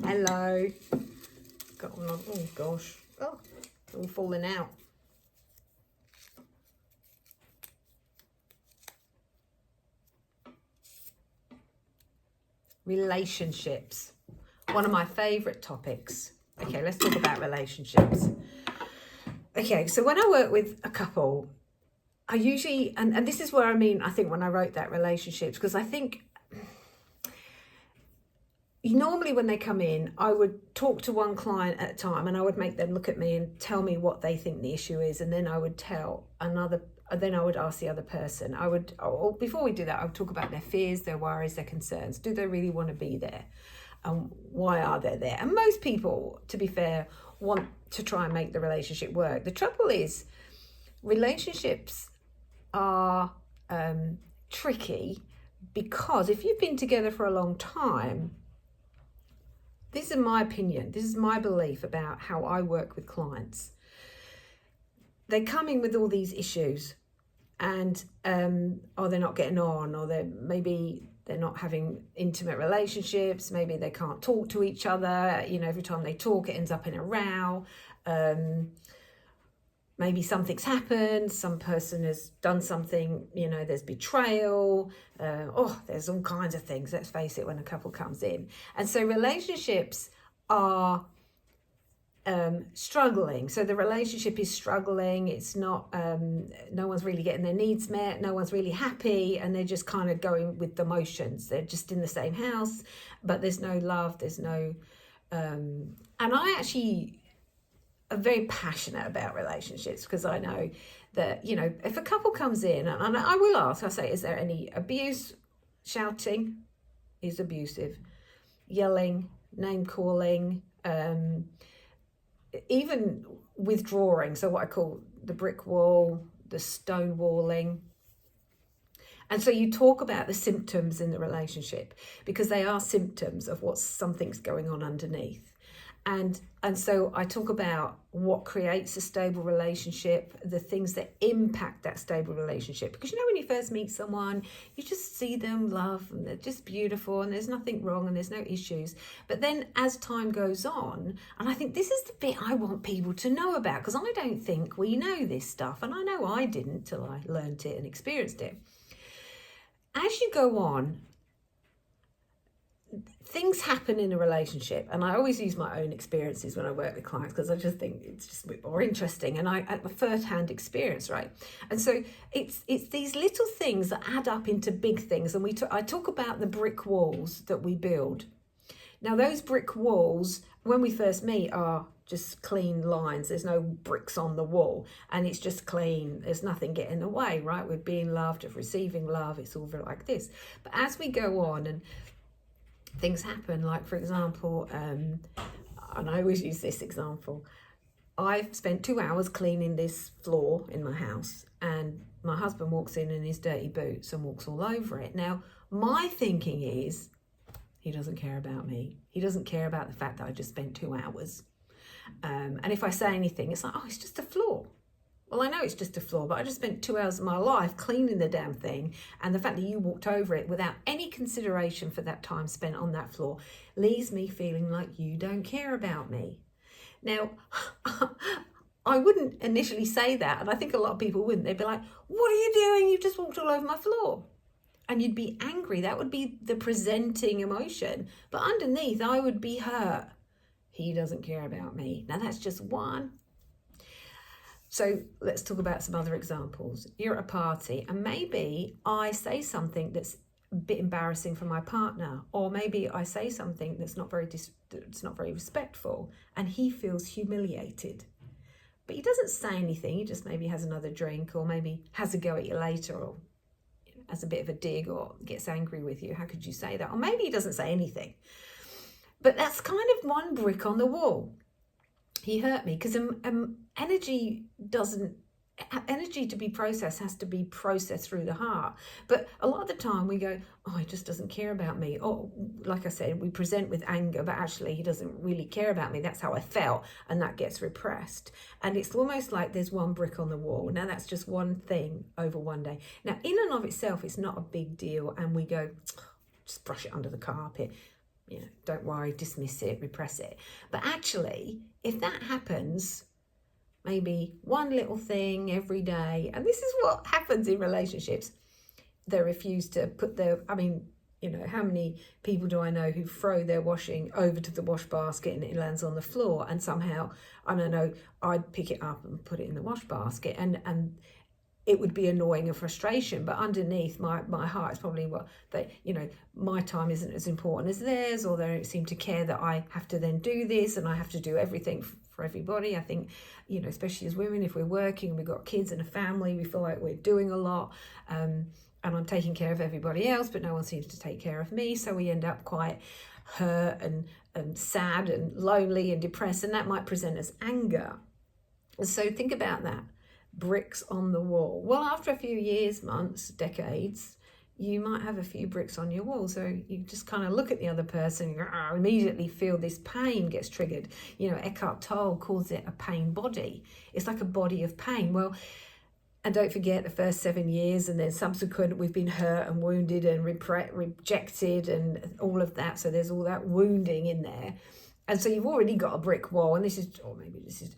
Hello. Got one on. Oh gosh. Oh, it's all falling out. Relationships. One of my favourite topics. Okay, let's talk about relationships. Okay, so when I work with a couple, I usually, and this is where I think when I wrote that relationships, because I think normally when they come in, I would talk to one client at a time and I would make them look at me and tell me what they think the issue is. And then I would then I would ask the other person. Before we do that, I would talk about their fears, their worries, their concerns. Do they really want to be there? And why are they there? And most people, to be fair, want to try and make the relationship work. The trouble is, relationships are tricky because if you've been together for a long time, this is my opinion, this is my belief about how I work with clients. They come in with all these issues and they're not getting on, or they're not having intimate relationships, maybe they can't talk to each other, every time they talk it ends up in a row. Maybe something's happened, some person has done something, there's betrayal, there's all kinds of things, let's face it, when a couple comes in. And so relationships are struggling. So the relationship is struggling, it's not, no one's really getting their needs met, no one's really happy, and they're just kind of going with the motions. They're just in the same house, but there's no love, there's no, and I actually I'm very passionate about relationships because I know that, if a couple comes in, and I will ask, I say, is there any abuse? Shouting is abusive. Yelling, name calling, even withdrawing. So what I call the brick wall, the stonewalling. And so you talk about the symptoms in the relationship because they are symptoms of something's going on underneath. And so I talk about what creates a stable relationship, the things that impact that stable relationship. Because when you first meet someone, you just see them, love, and they're just beautiful, and there's nothing wrong, and there's no issues. But then as time goes on, and I think this is the bit I want people to know about, because I don't think we know this stuff, and I know I didn't till I learned it and experienced it. As you go on, things happen in a relationship, and I always use my own experiences when I work with clients because I just think it's just a bit more interesting, and I have a first-hand experience, right? And so it's these little things that add up into big things, and I talk about the brick walls that we build. Now those brick walls, when we first meet, are just clean lines. There's no bricks on the wall, and it's just clean. There's nothing getting in the way, right? We're being loved, of receiving love. It's all like this. But as we go on and things happen, like for example, and I always use this example, I've spent 2 hours cleaning this floor in my house, and my husband walks in his dirty boots and walks all over it. Now, my thinking is, he doesn't care about me. He doesn't care about the fact that I just spent 2 hours. And if I say anything, it's like, oh, it's just a floor. Well, I know it's just a floor, but I just spent 2 hours of my life cleaning the damn thing. And the fact that you walked over it without any consideration for that time spent on that floor leaves me feeling like you don't care about me. Now, I wouldn't initially say that. And I think a lot of people wouldn't. They'd be like, what are you doing? You've just walked all over my floor. And you'd be angry. That would be the presenting emotion. But underneath, I would be hurt. He doesn't care about me. Now, that's just one. So let's talk about some other examples. You're at a party and maybe I say something that's a bit embarrassing for my partner, or maybe I say something that's not very respectful, and he feels humiliated. But he doesn't say anything. He just maybe has another drink, or maybe has a go at you later, or has a bit of a dig, or gets angry with you. How could you say that? Or maybe he doesn't say anything. But that's kind of one brick on the wall. He hurt me because energy to be processed has to be processed through the heart. But a lot of the time we go, oh, he just doesn't care about me. Or like I said, we present with anger, but actually he doesn't really care about me. That's how I felt. And that gets repressed. And it's almost like there's one brick on the wall. Now that's just one thing over one day. Now in and of itself, it's not a big deal. And we go, just brush it under the carpet. don't worry, dismiss it, repress it. But actually, if that happens, maybe one little thing every day, and this is what happens in relationships, they refuse to put how many people do I know who throw their washing over to the wash basket and it lands on the floor, and somehow, I don't know, I'd pick it up and put it in the wash basket, and it would be annoying and frustration, but underneath my heart is probably my time isn't as important as theirs, or they don't seem to care that I have to then do this and I have to do everything for everybody. I think, especially as women, if we're working and we've got kids and a family, we feel like we're doing a lot, and I'm taking care of everybody else, but no one seems to take care of me, so we end up quite hurt and sad and lonely and depressed, and that might present as anger. So think about that. Bricks on the wall. Well, after a few years, months, decades, you might have a few bricks on your wall. So you just kind of look at the other person, and immediately feel this pain gets triggered. Eckhart Tolle calls it a pain body. It's like a body of pain. Well, and don't forget the first 7 years, and then subsequent, we've been hurt and wounded and rejected and all of that. So there's all that wounding in there. And so you've already got a brick wall, and this is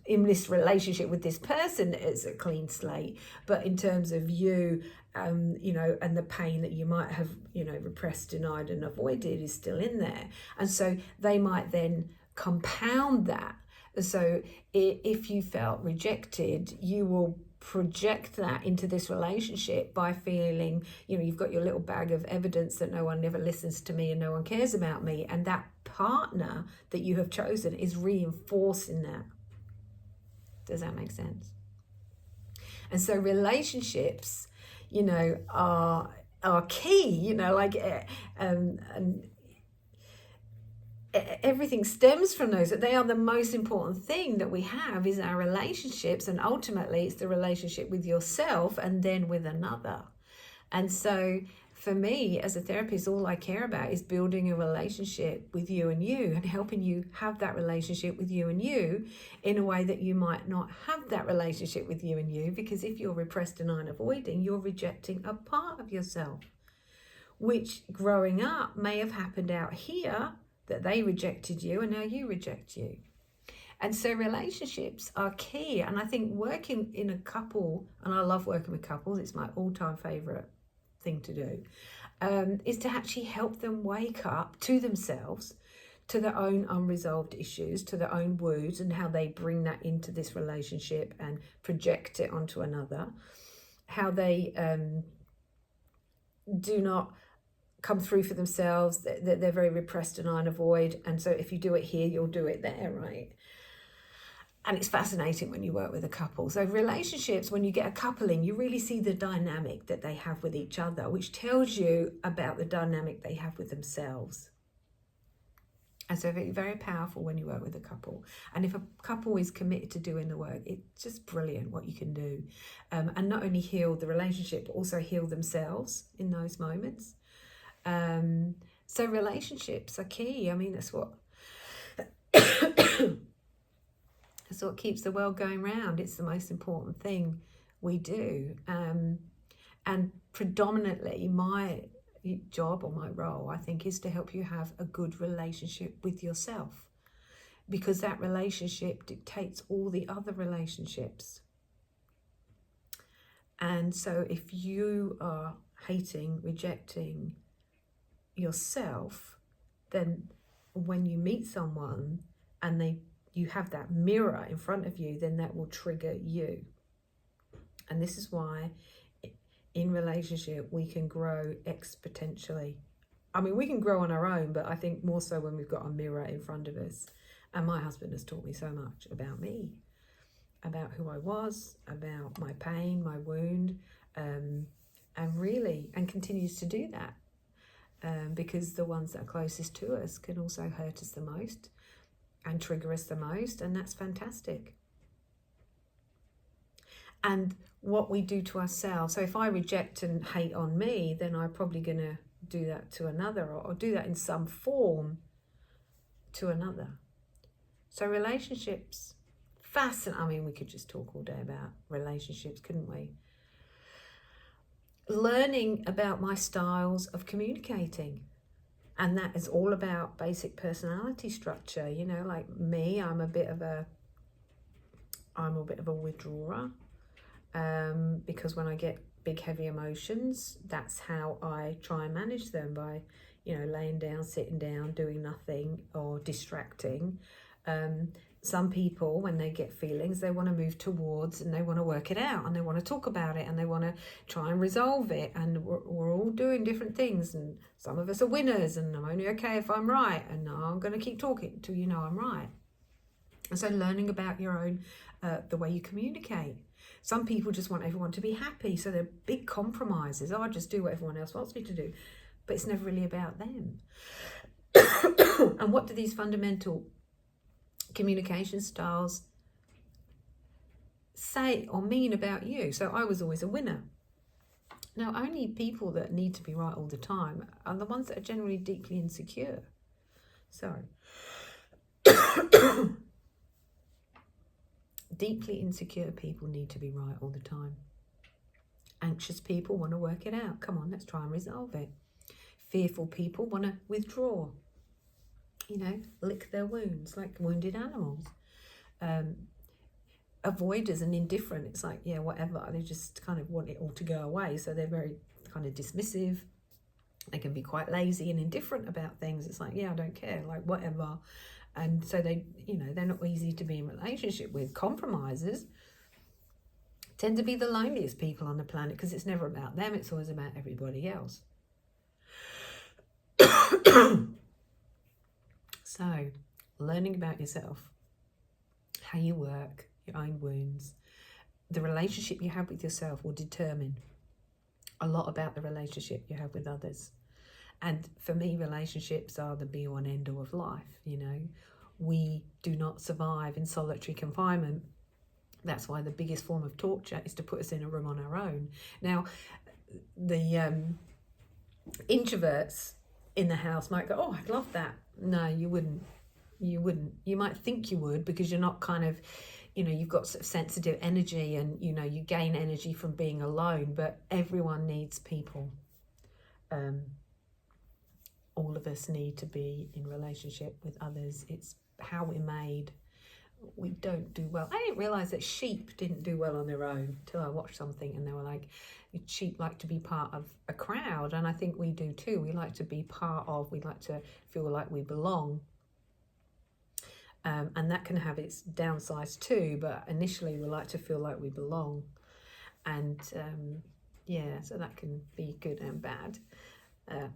in this relationship with this person, it's a clean slate. But in terms of you, and the pain that you might have, repressed, denied, and avoided is still in there. And so they might then compound that. So if you felt rejected, you will project that into this relationship by feeling, you've got your little bag of evidence that no one ever listens to me and no one cares about me, and that partner that you have chosen is reinforcing that. Does that make sense? And so relationships, are key, and everything stems from those. That they are the most important thing that we have is our relationships, and ultimately it's the relationship with yourself and then with another. And so for me as a therapist, all I care about is building a relationship with you and helping you have that relationship with you and you in a way that you might not have that relationship with you and you, because if you're repressed, denying, avoiding, you're rejecting a part of yourself, which growing up may have happened out here, that they rejected you and now you reject you. And so relationships are key. And I think working in a couple, and I love working with couples, it's my all-time favorite thing to do, is to actually help them wake up to themselves, to their own unresolved issues, to their own wounds, and how they bring that into this relationship and project it onto another, how they do not come through for themselves, that they're very repressed, deny, and avoid. And so if you do it here, you'll do it there, right? And it's fascinating when you work with a couple. So relationships, when you get a couple in, you really see the dynamic that they have with each other, which tells you about the dynamic they have with themselves. And so very, very powerful when you work with a couple. And if a couple is committed to doing the work, it's just brilliant what you can do. And not only heal the relationship, but also heal themselves in those moments. So relationships are key. I mean, that's what keeps the world going round. It's the most important thing we do. And predominantly my job or my role, I think, is to help you have a good relationship with yourself, because that relationship dictates all the other relationships. And so if you are hating, rejecting yourself, then when you meet someone and you have that mirror in front of you, then that will trigger you. And this is why in relationship we can grow exponentially. I mean, we can grow on our own, but I think more so when we've got a mirror in front of us. And my husband has taught me so much about me, about who I was, about my pain, my wound, and continues to do that. Because the ones that are closest to us can also hurt us the most and trigger us the most, and that's fantastic. And what we do to ourselves, so if I reject and hate on me, then I'm probably going to do that to another, or do that in some form to another. So relationships, fascinating. I mean, we could just talk all day about relationships, couldn't we? Learning about my styles of communicating. And that is all about basic personality structure. You know, like me, I'm a bit of a withdrawer, because when I get big heavy emotions, that's how I try and manage them, by, you know, laying down, sitting down, doing nothing, or distracting. Some people, when they get feelings, they want to move towards, and they want to work it out, and they want to talk about it, and they want to try and resolve it. And we're all doing different things, and some of us are winners, and I'm only okay if I'm right, and I'm going to keep talking till you know I'm right. And so learning about your own, the way you communicate. Some people just want everyone to be happy, so they're big compromises. I just do what everyone else wants me to do, but it's never really about them. And what do these fundamental communication styles say or mean about you? So I was always a winner. Now, only people that need to be right all the time are the ones that are generally deeply insecure. Sorry. Deeply insecure people need to be right all the time. Anxious people want to work it out. Come on, let's try and resolve it. Fearful people want to withdraw. You know, lick their wounds like wounded animals. Avoiders and indifferent, it's like, yeah, whatever. They just kind of want it all to go away. So they're very kind of dismissive. They can be quite lazy and indifferent about things. It's like, yeah, I don't care, like whatever. And so they, you know, they're not easy to be in relationship with. Compromisers tend to be the loneliest people on the planet, because it's never about them, it's always about everybody else. So, learning about yourself, how you work, your own wounds, the relationship you have with yourself will determine a lot about the relationship you have with others. And for me, relationships are the be-all and end-all of life, you know. We do not survive in solitary confinement. That's why the biggest form of torture is to put us in a room on our own. Now, the introverts in the house might go, oh, I'd love that. No, you wouldn't. You wouldn't. You might think you would, because you're not kind of, you know, you've got sort of sensitive energy, and, you know, you gain energy from being alone, but everyone needs people. All of us need to be in relationship with others. It's how we're made. We don't do well. I didn't realise that sheep didn't do well on their own until I watched something, and they were like, sheep like to be part of a crowd, and I think we do too. We like to be part of, we like to feel like we belong. And that can have its downsides too, but initially we like to feel like we belong. And yeah, so that can be good and bad.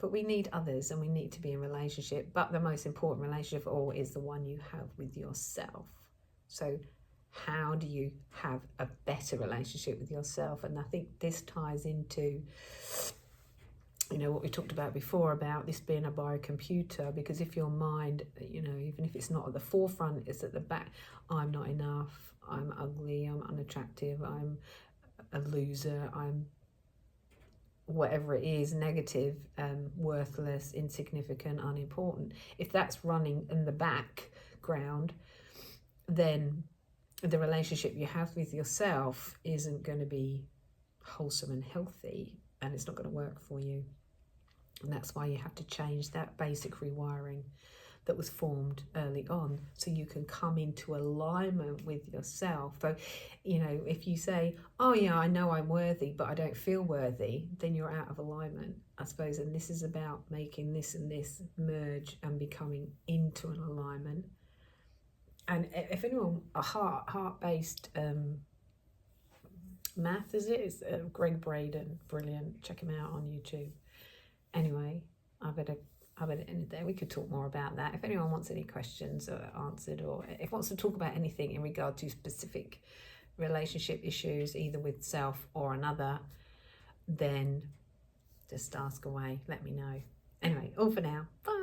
But we need others, and we need to be in relationship. But the most important relationship of all is the one you have with yourself. So how do you have a better relationship with yourself? And I think this ties into, you know, what we talked about before about this being a biocomputer, because if your mind, you know, even if it's not at the forefront, it's at the back. I'm not enough, I'm ugly, I'm unattractive, I'm a loser, I'm whatever it is, negative, worthless, insignificant, unimportant. If that's running in the background, then the relationship you have with yourself isn't going to be wholesome and healthy, and it's not going to work for you. And that's why you have to change that basic rewiring that was formed early on, so you can come into alignment with yourself. So, you know, if you say, oh yeah, I know I'm worthy, but I don't feel worthy, then you're out of alignment, I suppose. And this is about making this and this merge and becoming into an alignment. And if anyone, a heart-based math, is it? It's Greg Braden, brilliant. Check him out on YouTube. Anyway, I better end it there. We could talk more about that. If anyone wants any questions answered, or if wants to talk about anything in regard to specific relationship issues, either with self or another, then just ask away. Let me know. Anyway, all for now. Bye.